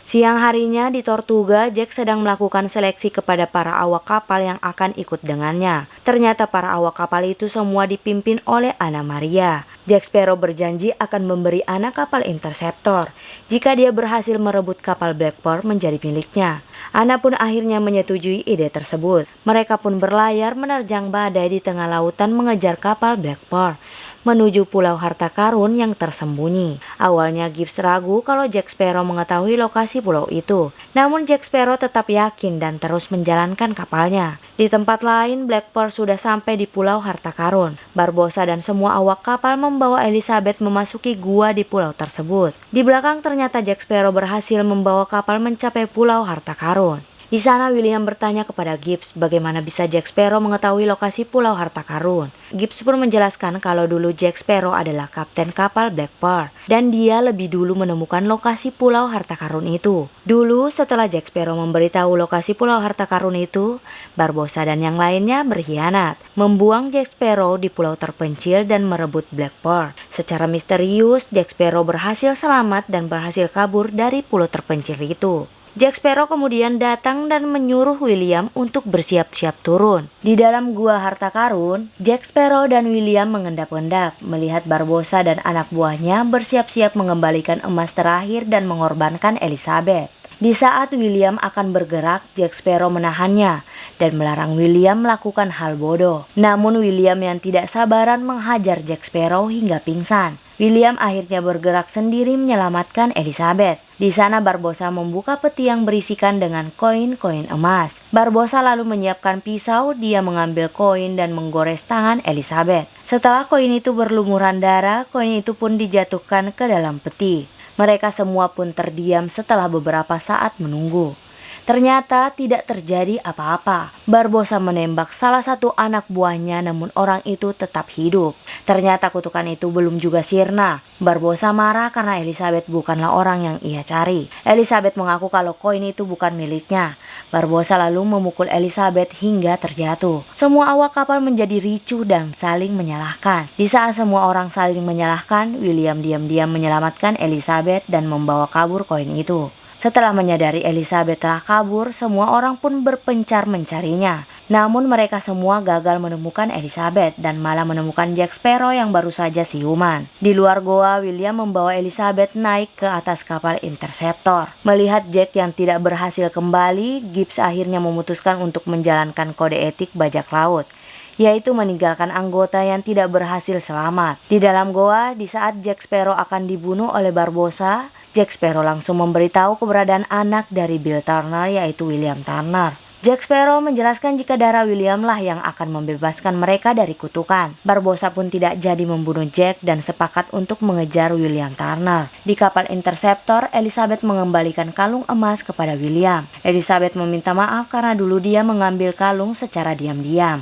Siang harinya di Tortuga, Jack sedang melakukan seleksi kepada para awak kapal yang akan ikut dengannya. Ternyata para awak kapal itu semua dipimpin oleh Anna Maria. Jack Sparrow berjanji akan memberi anak kapal Interceptor jika dia berhasil merebut kapal Black Pearl menjadi miliknya. Anna pun akhirnya menyetujui ide tersebut. Mereka pun berlayar menerjang badai di tengah lautan mengejar kapal Black Pearl menuju Pulau Harta Karun yang tersembunyi. Awalnya Gibbs ragu kalau Jack Sparrow mengetahui lokasi pulau itu. Namun Jack Sparrow tetap yakin dan terus menjalankan kapalnya. Di tempat lain, Black Pearl sudah sampai di Pulau Harta Karun. Barbossa dan semua awak kapal membawa Elizabeth memasuki gua di pulau tersebut. Di belakang ternyata Jack Sparrow berhasil membawa kapal mencapai Pulau Harta Karun. Di sana William bertanya kepada Gibbs bagaimana bisa Jack Sparrow mengetahui lokasi Pulau Harta Karun. Gibbs pun menjelaskan kalau dulu Jack Sparrow adalah kapten kapal Black Pearl dan dia lebih dulu menemukan lokasi Pulau Harta Karun itu. Dulu setelah Jack Sparrow memberitahu lokasi Pulau Harta Karun itu, Barbossa dan yang lainnya berkhianat, membuang Jack Sparrow di pulau terpencil dan merebut Black Pearl. Secara misterius, Jack Sparrow berhasil selamat dan berhasil kabur dari pulau terpencil itu. Jack Sparrow kemudian datang dan menyuruh William untuk bersiap-siap turun. Di dalam gua Harta Karun, Jack Sparrow dan William mengendap-endap melihat Barbossa dan anak buahnya bersiap-siap mengembalikan emas terakhir dan mengorbankan Elizabeth. Di saat William akan bergerak, Jack Sparrow menahannya dan melarang William melakukan hal bodoh. Namun William yang tidak sabaran menghajar Jack Sparrow hingga pingsan. William akhirnya bergerak sendiri menyelamatkan Elizabeth. Di sana Barbossa membuka peti yang berisikan dengan koin-koin emas. Barbossa lalu menyiapkan pisau, dia mengambil koin dan menggores tangan Elizabeth. Setelah koin itu berlumuran darah, koin itu pun dijatuhkan ke dalam peti. Mereka semua pun terdiam setelah beberapa saat menunggu. Ternyata tidak terjadi apa-apa. Barbossa menembak salah satu anak buahnya namun orang itu tetap hidup. Ternyata kutukan itu belum juga sirna. Barbossa marah karena Elizabeth bukanlah orang yang ia cari. Elizabeth mengaku kalau koin itu bukan miliknya. Barbossa lalu memukul Elizabeth hingga terjatuh. Semua awak kapal menjadi ricuh dan saling menyalahkan. Di saat semua orang saling menyalahkan, William diam-diam menyelamatkan Elizabeth dan membawa kabur koin itu. Setelah menyadari Elizabeth telah kabur, semua orang pun berpencar mencarinya. Namun mereka semua gagal menemukan Elizabeth dan malah menemukan Jack Sparrow yang baru saja siuman. Di luar goa, William membawa Elizabeth naik ke atas kapal Interceptor. Melihat Jack yang tidak berhasil kembali, Gibbs akhirnya memutuskan untuk menjalankan kode etik bajak laut, yaitu meninggalkan anggota yang tidak berhasil selamat. Di dalam goa, di saat Jack Sparrow akan dibunuh oleh Barbossa, Jack Sparrow langsung memberitahu keberadaan anak dari Bill Turner, yaitu William Turner. Jack Sparrow menjelaskan jika darah William lah yang akan membebaskan mereka dari kutukan. Barbossa pun tidak jadi membunuh Jack dan sepakat untuk mengejar William Turner. Di kapal Interceptor, Elizabeth mengembalikan kalung emas kepada William. Elizabeth meminta maaf karena dulu dia mengambil kalung secara diam-diam.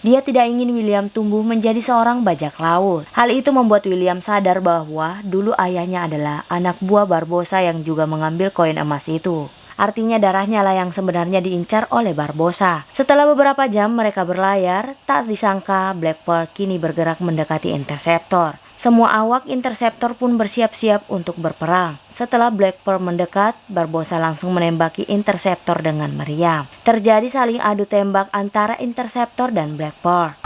Dia tidak ingin William tumbuh menjadi seorang bajak laut. Hal itu membuat William sadar bahwa dulu ayahnya adalah anak buah Barbossa yang juga mengambil koin emas itu. Artinya darahnya lah yang sebenarnya diincar oleh Barbossa. Setelah beberapa jam mereka berlayar, tak disangka Black Pearl kini bergerak mendekati Interceptor. Semua awak Interceptor pun bersiap-siap untuk berperang. Setelah Black Pearl mendekat, Barbossa langsung menembaki Interceptor dengan meriam. Terjadi saling adu tembak antara Interceptor dan Black Pearl.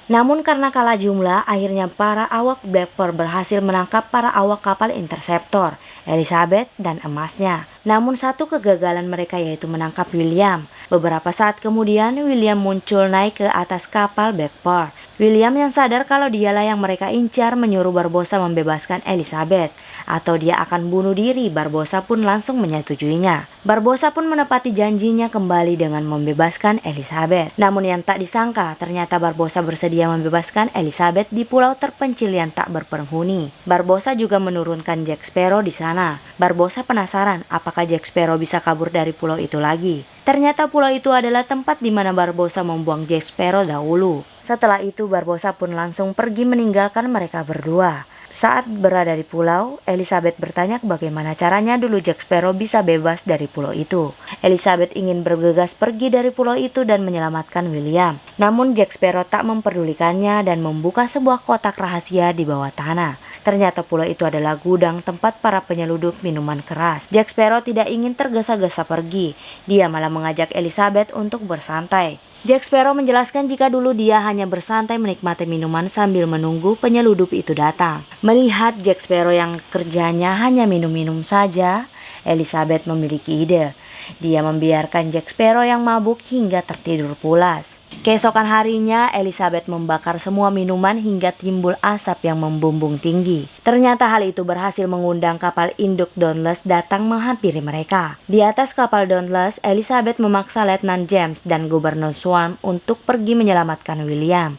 Namun karena kalah jumlah, akhirnya para awak Black Pearl berhasil menangkap para awak kapal Interceptor, Elizabeth dan emasnya. Namun satu kegagalan mereka yaitu menangkap William. Beberapa saat kemudian William muncul naik ke atas kapal Black Pearl. William yang sadar kalau dialah yang mereka incar menyuruh Barbossa membebaskan Elizabeth. Atau dia akan bunuh diri, Barbossa pun langsung menyetujuinya. Barbossa pun menepati janjinya kembali dengan membebaskan Elizabeth. Namun yang tak disangka, ternyata Barbossa bersedia membebaskan Elizabeth di pulau terpencil yang tak berpenghuni. Barbossa juga menurunkan Jack Sparrow di sana. Barbossa penasaran apakah Jack Sparrow bisa kabur dari pulau itu lagi. Ternyata pulau itu adalah tempat di mana Barbossa membuang Jack Sparrow dahulu. Setelah itu Barbossa pun langsung pergi meninggalkan mereka berdua. Saat berada di pulau, Elizabeth bertanya bagaimana caranya dulu Jack Sparrow bisa bebas dari pulau itu. Elizabeth ingin bergegas pergi dari pulau itu dan menyelamatkan William. Namun Jack Sparrow tak memperdulikannya dan membuka sebuah kotak rahasia di bawah tanah. Ternyata pulau itu adalah gudang tempat para penyeludup minuman keras. Jack Sparrow tidak ingin tergesa-gesa pergi. Dia malah mengajak Elizabeth untuk bersantai. Jack Sparrow menjelaskan jika dulu dia hanya bersantai menikmati minuman sambil menunggu penyeludup itu datang. Melihat Jack Sparrow yang kerjanya hanya minum-minum saja, Elizabeth memiliki ide. Dia membiarkan Jack Sparrow yang mabuk hingga tertidur pulas. Keesokan harinya, Elizabeth membakar semua minuman hingga timbul asap yang membumbung tinggi. Ternyata hal itu berhasil mengundang kapal induk Dauntless datang menghampiri mereka. Di atas kapal Dauntless, Elizabeth memaksa Letnan James dan Gubernur Swarm untuk pergi menyelamatkan William.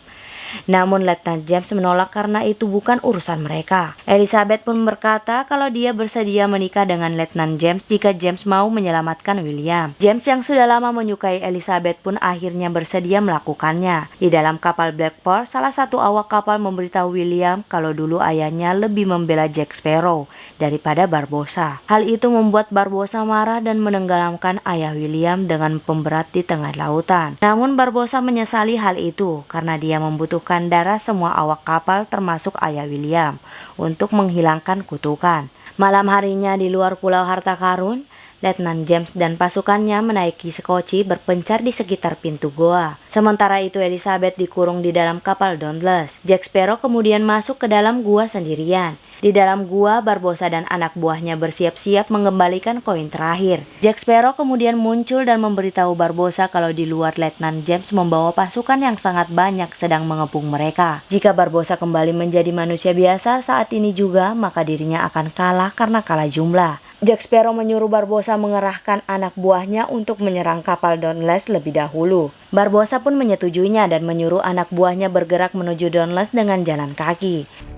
Namun Letnan James menolak karena itu bukan urusan mereka. Elizabeth pun berkata kalau dia bersedia menikah dengan Letnan James jika James mau menyelamatkan William. James yang sudah lama menyukai Elizabeth pun akhirnya bersedia melakukannya. Di dalam kapal Black Pearl, salah satu awak kapal memberitahu William kalau dulu ayahnya lebih membela Jack Sparrow daripada Barbossa. Hal itu membuat Barbossa marah dan menenggelamkan ayah William dengan pemberat di tengah lautan. Namun Barbossa menyesali hal itu karena dia membutuhkan darah semua awak kapal termasuk ayah William untuk menghilangkan kutukan. Malam harinya di luar Pulau Harta Karun, Letnan James dan pasukannya menaiki sekoci berpencar di sekitar pintu goa. Sementara itu Elizabeth dikurung di dalam kapal Dauntless. Jack Sparrow kemudian masuk ke dalam gua sendirian. Di dalam gua, Barbossa dan anak buahnya bersiap-siap mengembalikan koin terakhir. Jack Sparrow kemudian muncul dan memberitahu Barbossa kalau di luar Letnan James membawa pasukan yang sangat banyak sedang mengepung mereka. Jika Barbossa kembali menjadi manusia biasa saat ini juga, maka dirinya akan kalah karena kalah jumlah. Jack Sparrow menyuruh Barbossa mengerahkan anak buahnya untuk menyerang kapal Dauntless lebih dahulu. Barbossa pun menyetujuinya dan menyuruh anak buahnya bergerak menuju Dauntless dengan jalan kaki.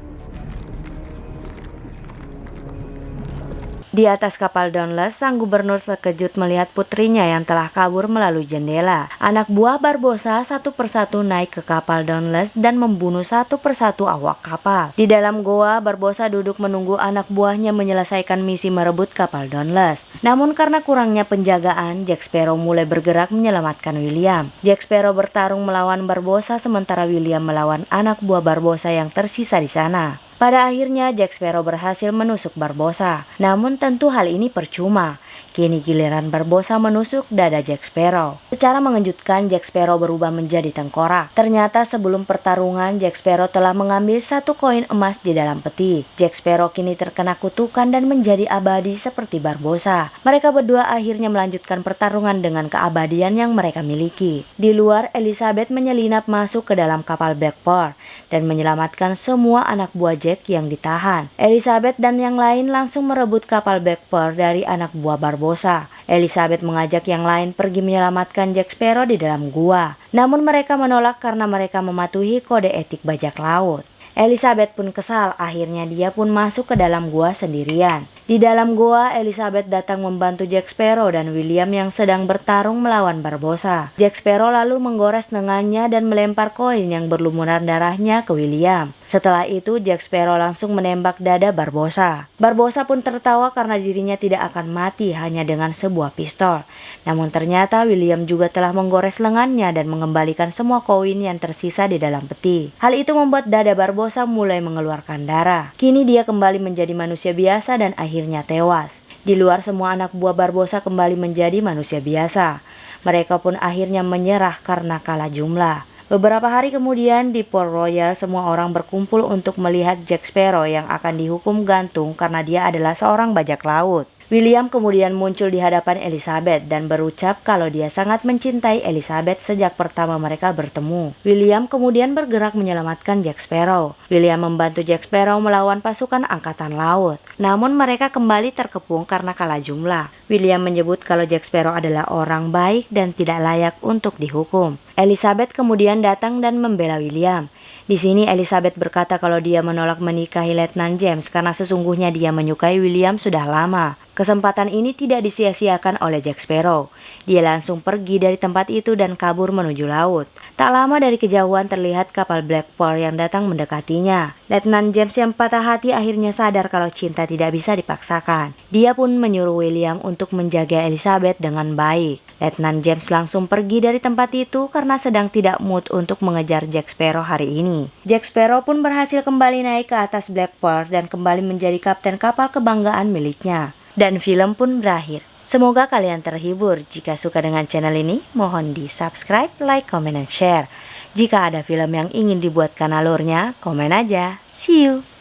Di atas kapal Dauntless, sang gubernur terkejut melihat putrinya yang telah kabur melalui jendela. Anak buah Barbossa satu persatu naik ke kapal Dauntless dan membunuh satu persatu awak kapal. Di dalam goa, Barbossa duduk menunggu anak buahnya menyelesaikan misi merebut kapal Dauntless. Namun karena kurangnya penjagaan, Jack Sparrow mulai bergerak menyelamatkan William. Jack Sparrow bertarung melawan Barbossa sementara William melawan anak buah Barbossa yang tersisa di sana. Pada akhirnya Jack Sparrow berhasil menusuk Barbossa. Namun tentu hal ini percuma. Kini giliran Barbossa menusuk dada Jack Sparrow. Secara mengejutkan, Jack Sparrow berubah menjadi tengkorak. Ternyata sebelum pertarungan, Jack Sparrow telah mengambil satu koin emas di dalam peti. Jack Sparrow kini terkena kutukan dan menjadi abadi seperti Barbossa. Mereka berdua akhirnya melanjutkan pertarungan dengan keabadian yang mereka miliki. Di luar, Elizabeth menyelinap masuk ke dalam kapal Black Pearl dan menyelamatkan semua anak buah Jack yang ditahan. Elizabeth dan yang lain langsung merebut kapal Black Pearl dari anak buah Barbossa. Elizabeth mengajak yang lain pergi menyelamatkan Jack Sparrow di dalam gua. Namun mereka menolak karena mereka mematuhi kode etik bajak laut. Elizabeth pun kesal, akhirnya dia pun masuk ke dalam gua sendirian. Di dalam gua, Elizabeth datang membantu Jack Sparrow dan William yang sedang bertarung melawan Barbossa. Jack Sparrow lalu menggores lengannya dan melempar koin yang berlumuran darahnya ke William. Setelah itu, Jack Sparrow langsung menembak dada Barbossa. Barbossa pun tertawa karena dirinya tidak akan mati hanya dengan sebuah pistol. Namun ternyata William juga telah menggores lengannya dan mengembalikan semua koin yang tersisa di dalam peti. Hal itu membuat dada Barbossa mulai mengeluarkan darah. Kini dia kembali menjadi manusia biasa dan akhirnya tewas. Di luar, semua anak buah Barbossa kembali menjadi manusia biasa. Mereka pun akhirnya menyerah karena kalah jumlah. Beberapa hari kemudian di Port Royal, semua orang berkumpul untuk melihat Jack Sparrow yang akan dihukum gantung karena dia adalah seorang bajak laut. William kemudian muncul di hadapan Elizabeth dan berucap kalau dia sangat mencintai Elizabeth sejak pertama mereka bertemu. William kemudian bergerak menyelamatkan Jack Sparrow. William membantu Jack Sparrow melawan pasukan angkatan laut. Namun mereka kembali terkepung karena kalah jumlah. William menyebut kalau Jack Sparrow adalah orang baik dan tidak layak untuk dihukum. Elizabeth kemudian datang dan membela William. Di sini Elizabeth berkata kalau dia menolak menikahi Letnan James karena sesungguhnya dia menyukai William sudah lama. Kesempatan ini tidak disia-siakan oleh Jack Sparrow. Dia langsung pergi dari tempat itu dan kabur menuju laut. Tak lama dari kejauhan terlihat kapal Black Pearl yang datang mendekatinya. Letnan James yang patah hati akhirnya sadar kalau cinta tidak bisa dipaksakan. Dia pun menyuruh William untuk menjaga Elizabeth dengan baik. Letnan James langsung pergi dari tempat itu karena sedang tidak mood untuk mengejar Jack Sparrow hari ini. Jack Sparrow pun berhasil kembali naik ke atas Black Pearl dan kembali menjadi kapten kapal kebanggaan miliknya. Dan film pun berakhir. Semoga kalian terhibur. Jika suka dengan channel ini, mohon di subscribe, like, comment, dan share. Jika ada film yang ingin dibuatkan alurnya, komen aja. See you!